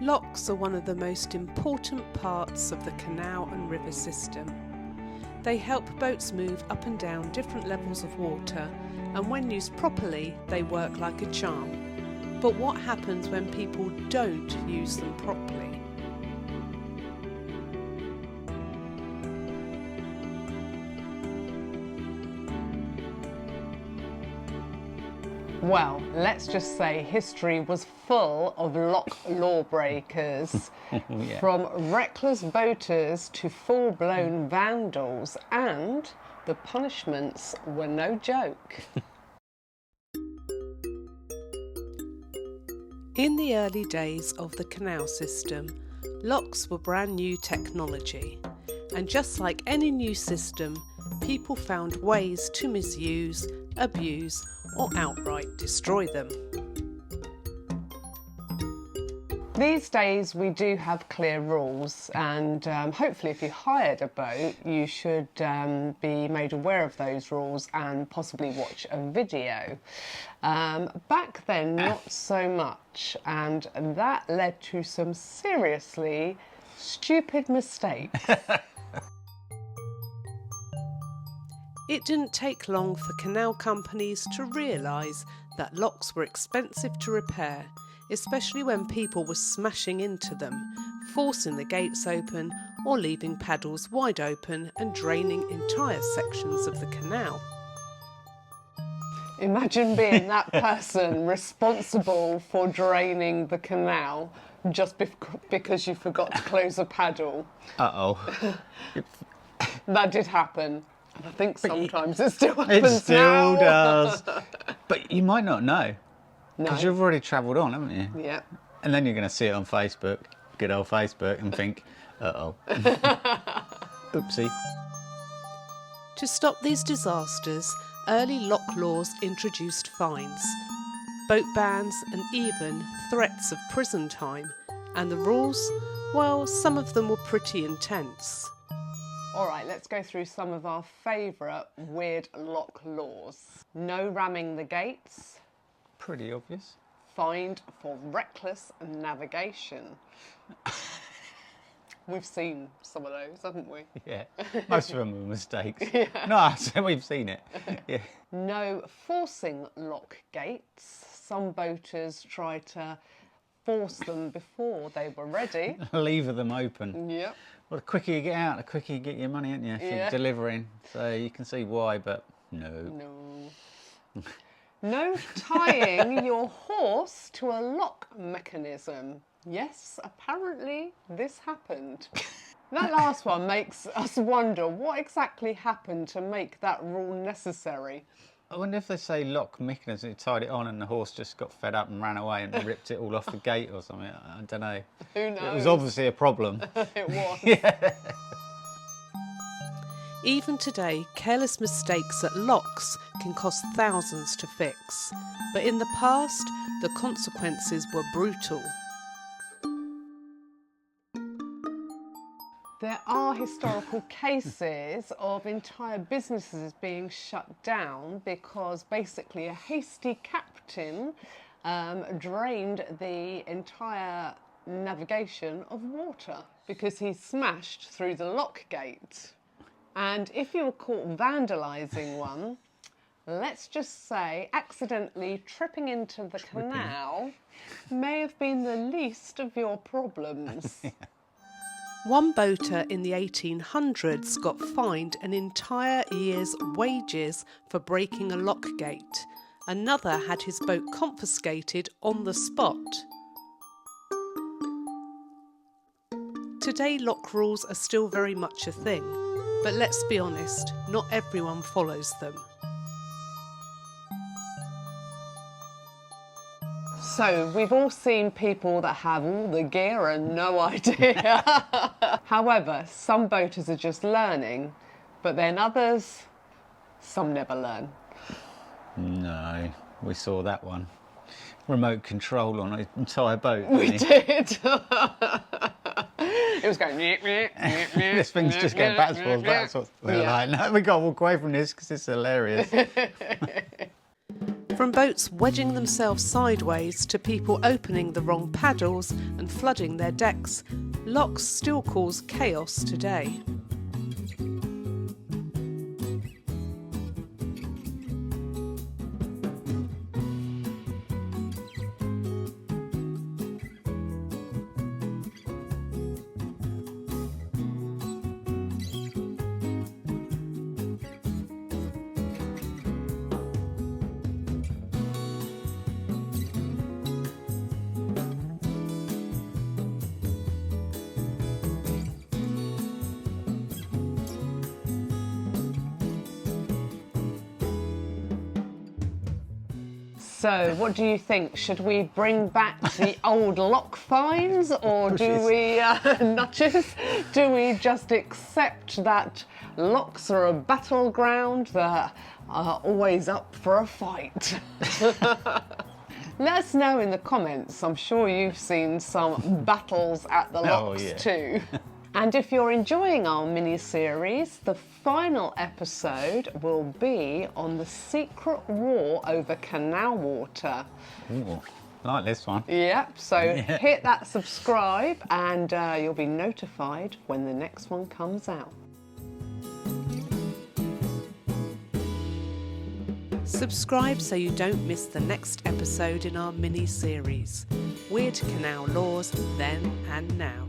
Locks are one of the most important parts of the canal and river system. They help boats move up and down different levels of water, and when used properly, they work like a charm. But what happens when people don't use them properly? Well, let's just say history was full of lock lawbreakers. Yeah. From reckless boaters to full-blown vandals, and the punishments were no joke. In the early days of the canal system, locks were brand new technology, and just like any new system, people found ways to misuse, abuse, or outright destroy them. These days we do have clear rules, and hopefully if you hired a boat you should be made aware of those rules and possibly watch a video. Back then not so much, and that led to some seriously stupid mistakes. It didn't take long for canal companies to realise that locks were expensive to repair, especially when people were smashing into them, forcing the gates open or leaving paddles wide open and draining entire sections of the canal. Imagine being that person responsible for draining the canal just because you forgot to close a paddle. Uh-oh. That did happen. I think sometimes it still happens. It still now. does. But you might not know. No. Because you've already travelled on, haven't you? Yeah. And then you're going to see it on Facebook, good old Facebook, and think, uh-oh. Oopsie. To stop these disasters, early lock laws introduced fines, boat bans and even threats of prison time. And the rules, well, some of them were pretty intense. All right, let's go through some of our favourite weird lock laws. No ramming the gates. Pretty obvious. Fined for reckless navigation. We've seen some of those, haven't we? Yeah, most of them are mistakes. Yeah. No, so we've seen it. Yeah. No forcing lock gates. Some boaters try to force them before they were ready. Lever them open. Yep. Well, the quicker you get out, the quicker you get your money, aren't you? If you're delivering. So you can see why, but no. No. No tying your horse to a lock mechanism. Yes, apparently this happened. That last one makes us wonder what exactly happened to make that rule necessary. I wonder if they say lock mechanism, you tied it on and the horse just got fed up and ran away and ripped it all off the gate or something. I don't know. Who knows? It was obviously a problem. It was. Yeah. Even today, careless mistakes at locks can cost thousands to fix. But in the past, the consequences were brutal. There are historical cases of entire businesses being shut down because basically a hasty captain drained the entire navigation of water because he smashed through the lock gate. And if you were caught vandalising one, let's just say accidentally tripping into the canal may have been the least of your problems. Yeah. One boater in the 1800s got fined an entire year's wages for breaking a lock gate. Another had his boat confiscated on the spot. Today, lock rules are still very much a thing, but let's be honest, not everyone follows them. So, we've all seen people that have all the gear and no idea. However, some boaters are just learning, but then others, some never learn. No, we saw that one. Remote control on an entire boat. We did. It was going... This thing's just getting backwards. We were like, no, we got to walk away from this because it's hilarious. From boats wedging themselves sideways to people opening the wrong paddles and flooding their decks, locks still cause chaos today. So, what do you think? Should we bring back the old lock fines, or do we, nudges? Do we just accept that locks are a battleground that are always up for a fight? Let us know in the comments. I'm sure you've seen some battles at the locks too. And if you're enjoying our mini-series, the final episode will be on the secret war over canal water. Ooh, I like this one. Yep, so hit that subscribe and you'll be notified when the next one comes out. Subscribe so you don't miss the next episode in our mini-series, Weird Canal Laws Then and Now.